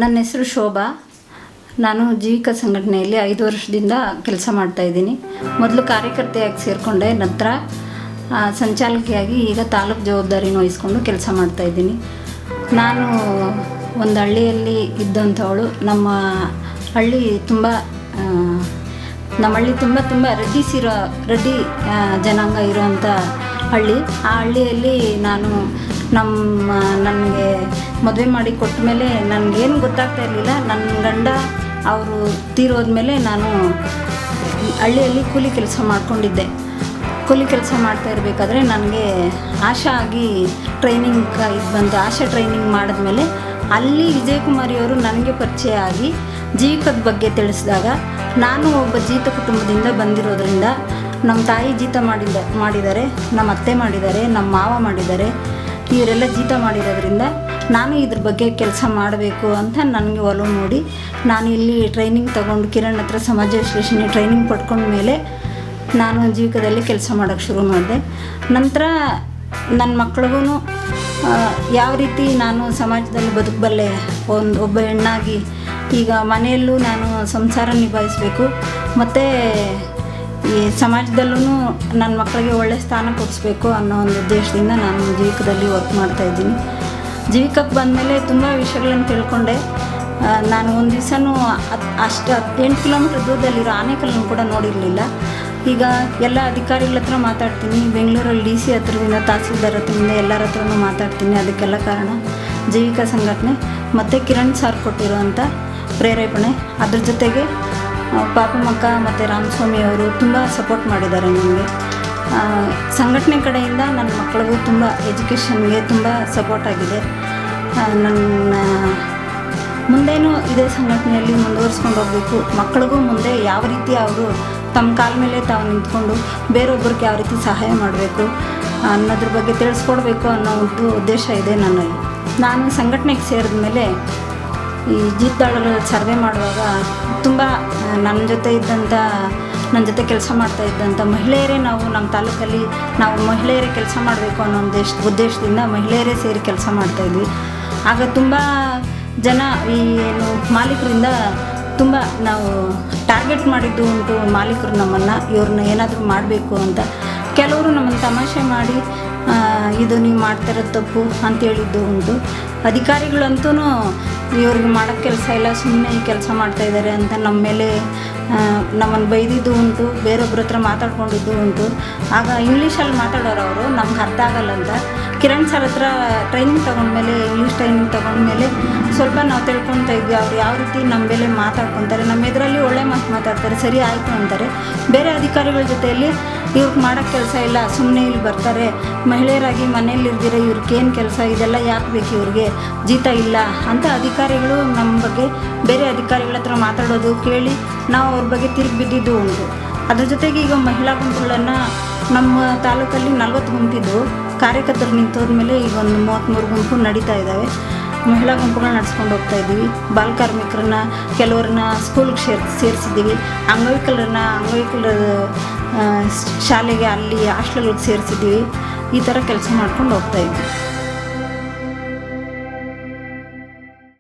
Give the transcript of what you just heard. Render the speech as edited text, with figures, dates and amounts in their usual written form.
ನನ್ನ ಹೆಸರು ಶೋಭಾ. ನಾನು ಜೀವಿಕಾ ಸಂಘಟನೆಯಲ್ಲಿ 5 ವರ್ಷದಿಂದ ಕೆಲಸ ಮಾಡ್ತಾಯಿದ್ದೀನಿ. ಮೊದಲು ಕಾರ್ಯಕರ್ತೆಯಾಗಿ ಸೇರಿಕೊಂಡೆ, ನಂತರ ಸಂಚಾಲಕಿಯಾಗಿ ಈಗ ತಾಲೂಕು ಜವಾಬ್ದಾರಿನ ವಹಿಸ್ಕೊಂಡು ಕೆಲಸ ಮಾಡ್ತಾಯಿದ್ದೀನಿ. ನಾನು ಒಂದು ಹಳ್ಳಿಯಲ್ಲಿ ಇದ್ದಂಥವಳು. ನಮ್ಮ ಹಳ್ಳಿ ತುಂಬ ರೆಡ್ಡಿ ಜನಾಂಗ ಇರುವಂಥ ಹಳ್ಳಿ. ಆ ಹಳ್ಳಿಯಲ್ಲಿ ನಾನು ನನಗೆ ಮದುವೆ ಮಾಡಿ ಕೊಟ್ಟ ಮೇಲೆ ನನಗೇನು ಗೊತ್ತಾಗ್ತಾ ಇರಲಿಲ್ಲ. ನನ್ನ ಗಂಡ ಅವರು ತೀರೋದ್ಮೇಲೆ ನಾನು ಹಳ್ಳಿಯಲ್ಲಿ ಕೂಲಿ ಕೆಲಸ ಮಾಡ್ಕೊಂಡಿದ್ದೆ. ಕೂಲಿ ಕೆಲಸ ಮಾಡ್ತಾ ಇರಬೇಕಾದ್ರೆ ನನಗೆ ಆಶಾ ಆಗಿ ಟ್ರೈನಿಂಗ್ ಇದು ಬಂತು. ಆಶಾ ಟ್ರೈನಿಂಗ್ ಮಾಡಿದ್ಮೇಲೆ ಅಲ್ಲಿ ವಿಜಯಕುಮಾರಿಯವರು ನನಗೆ ಪರಿಚಯ ಆಗಿ ಜೀವಿಕದ ಬಗ್ಗೆ ತಿಳಿಸಿದಾಗ, ನಾನು ಒಬ್ಬ ಜೀತ ಕುಟುಂಬದಿಂದ ಬಂದಿರೋದ್ರಿಂದ ನಮ್ಮ ತಾಯಿ ಜೀತ ಮಾಡಿದ್ದಾರೆ, ನಮ್ಮ ಅತ್ತೆ ಮಾಡಿದ್ದಾರೆ, ನಮ್ಮ ಮಾವ ಮಾಡಿದ್ದಾರೆ, ಇವರೆಲ್ಲ ಜೀತ ಮಾಡಿರೋದ್ರಿಂದ ನಾನು ಇದ್ರ ಬಗ್ಗೆ ಕೆಲಸ ಮಾಡಬೇಕು ಅಂತ ನನಗೆ ಒಲವು ನೋಡಿ ನಾನು ಇಲ್ಲಿ ಟ್ರೈನಿಂಗ್ ತೊಗೊಂಡು ಕಿರಣ್ ಹತ್ರ ಸಮಾಜ ವಿಶ್ಲೇಷಣೆ ಟ್ರೈನಿಂಗ್ ಪಡ್ಕೊಂಡ್ಮೇಲೆ ನಾನು ಜೀವಿಕದಲ್ಲಿ ಕೆಲಸ ಮಾಡೋಕ್ಕೆ ಶುರು ಮಾಡಿದೆ. ನಂತರ ನನ್ನ ಮಕ್ಳಿಗೂ ಯಾವ ರೀತಿ ನಾನು ಸಮಾಜದಲ್ಲಿ ಬದುಕಬಲ್ಲೆ, ಒಬ್ಬ ಹೆಣ್ಣಾಗಿ ಈಗ ಮನೆಯಲ್ಲೂ ನಾನು ಸಂಸಾರ ನಿಭಾಯಿಸಬೇಕು, ಮತ್ತು ಈ ಸಮಾಜದಲ್ಲೂ ನನ್ನ ಮಕ್ಕಳಿಗೆ ಒಳ್ಳೆಯ ಸ್ಥಾನ ಕೊಡಿಸ್ಬೇಕು ಅನ್ನೋ ಒಂದು ಉದ್ದೇಶದಿಂದ ನಾನು ಜೀವಿಕದಲ್ಲಿ ವರ್ಕ್ ಮಾಡ್ತಾಯಿದ್ದೀನಿ. ಜೀವಿಕಕ್ಕೆ ಬಂದಮೇಲೆ ತುಂಬ ವಿಷಯಗಳನ್ನು ತಿಳ್ಕೊಂಡೆ. ನಾನು ಒಂದು ದಿವಸನೂ 8 ಕಿಲೋಮೀಟ್ರ್ ದೂರದಲ್ಲಿರೋ ಆನೆಕಲ್ಲನ್ನು ಕೂಡ ನೋಡಿರಲಿಲ್ಲ. ಈಗ ಎಲ್ಲ ಅಧಿಕಾರಿಗಳ ಹತ್ರ ಮಾತಾಡ್ತೀನಿ, ಬೆಂಗಳೂರಲ್ಲಿ DC ಹತ್ರದಿಂದ, ತಹಸೀಲ್ದಾರ್ ಹತ್ರದಿಂದ ಎಲ್ಲರ ಹತ್ರನೂ ಮಾತಾಡ್ತೀನಿ. ಅದಕ್ಕೆಲ್ಲ ಕಾರಣ ಜೀವಿಕಾ ಸಂಘಟನೆ ಮತ್ತು ಕಿರಣ್ ಸಾರ್ ಕೊಟ್ಟಿರುವಂಥ ಪ್ರೇರೇಪಣೆ. ಅದ್ರ ಜೊತೆಗೆ ಪಾಪಮಕ್ಕ ಮತ್ತು ರಾಮಸ್ವಾಮಿ ಅವರು ತುಂಬ ಸಪೋರ್ಟ್ ಮಾಡಿದ್ದಾರೆ ನನಗೆ. ಸಂಘಟನೆ ಕಡೆಯಿಂದ ನನ್ನ ಮಕ್ಕಳಿಗೂ ತುಂಬ ಎಜುಕೇಷನ್ಗೆ ತುಂಬ ಸಪೋರ್ಟ್ ಆಗಿದೆ. ನನ್ನ ಮುಂದೇನೂ ಇದೇ ಸಂಘಟನೆಯಲ್ಲಿ ಮುಂದುವರಿಸ್ಕೊಂಡು ಹೋಗಬೇಕು. ಮಕ್ಕಳಿಗೂ ಮುಂದೆ ಯಾವ ರೀತಿ ಅವರು ತಮ್ಮ ಕಾಲ ಮೇಲೆ ತಾವು ನಿಂತ್ಕೊಂಡು ಬೇರೊಬ್ಬರಿಗೆ ಯಾವ ರೀತಿ ಸಹಾಯ ಮಾಡಬೇಕು ಅನ್ನೋದ್ರ ಬಗ್ಗೆ ತಿಳಿಸ್ಕೊಡ್ಬೇಕು ಅನ್ನೋ ಒಂದು ಉದ್ದೇಶ ಇದೆ ನನ್ನಲ್ಲಿ. ನಾನು ಸಂಘಟನೆಗೆ ಸೇರಿದ ಮೇಲೆ ಈ ಜೀತದಾಳರ ಸರ್ವೆ ಮಾಡುವಾಗ ತುಂಬ ನನ್ನ ಜೊತೆ ಕೆಲಸ ಮಾಡ್ತಾ ಇದ್ದಂಥ ಮಹಿಳೆಯರೇ ನಮ್ಮ ತಾಲೂಕಲ್ಲಿ ನಾವು ಮಹಿಳೆಯರೇ ಕೆಲಸ ಮಾಡಬೇಕು ಅನ್ನೋ ಉದ್ದೇಶದಿಂದ ಮಹಿಳೆಯರೇ ಸೇರಿ ಕೆಲಸ ಮಾಡ್ತಾಯಿದ್ವಿ. ಆಗ ತುಂಬ ಜನ ಈ ಏನು ಮಾಲೀಕರಿಂದ ತುಂಬ ನಾವು ಟಾರ್ಗೆಟ್ ಮಾಡಿದ್ದು ಉಂಟು. ಮಾಲೀಕರು ನಮ್ಮನ್ನು ಇವ್ರನ್ನ ಏನಾದರೂ ಮಾಡಬೇಕು ಅಂತ. ಕೆಲವರು ನಮ್ಮನ್ನು ತಮಾಷೆ ಮಾಡಿ ಇದು ನೀವು ಮಾಡ್ತಿರೋದು ತಪ್ಪು ಅಂತೇಳಿದ್ದು ಉಂಟು. ಅಧಿಕಾರಿಗಳಂತೂ ಇವ್ರಿಗೆ ಮಾಡೋಕ್ಕೆ ಕೆಲಸ ಇಲ್ಲ, ಸುಮ್ಮನೆ ಈ ಕೆಲಸ ಮಾಡ್ತಾಯಿದ್ದಾರೆ ಅಂತ ನಮ್ಮ ಮೇಲೆ ನಮ್ಮನ್ನು ಬೈದಿದ್ದು ಉಂಟು. ಬೇರೊಬ್ಬರ ಹತ್ರ ಮಾತಾಡ್ಕೊಂಡಿದ್ದು ಉಂಟು. ಆಗ ಇಂಗ್ಲೀಷಲ್ಲಿ ಮಾತಾಡೋರು ಅವರು, ನಮ್ಗೆ ಅರ್ಥ ಆಗಲ್ಲ ಅಂತ. ಕಿರಣ್ ಸರ್ ಹತ್ರ ಟ್ರೈನಿಂಗ್ ತೊಗೊಂಡ್ಮೇಲೆ, ಇಂಗ್ಲೀಷ್ ಟ್ರೈನಿಂಗ್ ತೊಗೊಂಡ್ಮೇಲೆ ಸ್ವಲ್ಪ ನಾವು ತಿಳ್ಕೊತಾ ಇದ್ವಿ ಅವ್ರು ಯಾವ ರೀತಿ ನಮ್ಮ ಮೇಲೆ ಮಾತಾಡ್ಕೊತಾರೆ, ನಮ್ಮ ಎದುರಲ್ಲಿ ಒಳ್ಳೆ ಮಾತಾಡ್ತಾರೆ, ಸರಿ ಆಯಿತು ಅಂತಾರೆ. ಬೇರೆ ಅಧಿಕಾರಿಗಳ ಜೊತೆಯಲ್ಲಿ ಇವ್ರಿಗೆ ಮಾಡೋಕ್ಕೆ ಕೆಲಸ ಇಲ್ಲ, ಸುಮ್ಮನೆ ಇಲ್ಲಿ ಬರ್ತಾರೆ, ಮಹಿಳೆಯರಾಗಿ ಮನೇಲಿ ಇರ್ದಿರ ಇವ್ರಿಗೇನು ಕೆಲಸ, ಇದೆಲ್ಲ ಯಾಕೆ ಬೇಕು ಇವ್ರಿಗೆ, ಜೀತ ಇಲ್ಲ ಅಂತ ಅಧಿಕಾರಿಗಳು ನಮ್ಮ ಬಗ್ಗೆ ಬೇರೆ ಅಧಿಕಾರಿಗಳ ಹತ್ರ ಮಾತಾಡೋದು ಕೇಳಿ ನಾವು ಅವ್ರ ಬಗ್ಗೆ ತಿರುಗಿ ಬಿದ್ದಿದ್ದು ಉಂಟು. ಅದ್ರ ಜೊತೆಗೆ ಈಗ ಮಹಿಳಾ ಗುಂಪುಗಳನ್ನು ನಮ್ಮ ತಾಲೂಕಲ್ಲಿ 40 ಗುಂಪಿದ್ದು ಕಾರ್ಯಕರ್ತರು ನಿಂತೋದ್ಮೇಲೆ ಈಗ ಒಂದು 33 ಗುಂಪು ನಡೀತಾ ಇದ್ದಾವೆ. ಮಹಿಳಾ ಗುಂಪುಗಳನ್ನ ನಡೆಸ್ಕೊಂಡು ಹೋಗ್ತಾಯಿದ್ದೀವಿ. ಬಾಲಕಾರ್ಮಿಕರನ್ನ ಕೆಲವ್ರನ್ನ ಸ್ಕೂಲ್ಗೆ ಸೇರಿಸಿದ್ದೀವಿ. ಅಂಗವಿಕಲರ ಶಾಲೆಗೆ ಅಲ್ಲಿ ಹಾಸ್ಟೆಲ್ಗಳಿಗೆ ಸೇರಿಸಿದ್ದೀವಿ. ಈ ಥರ ಕೆಲಸ ಮಾಡ್ಕೊಂಡು ಹೋಗ್ತಾಯಿದ್ವಿ.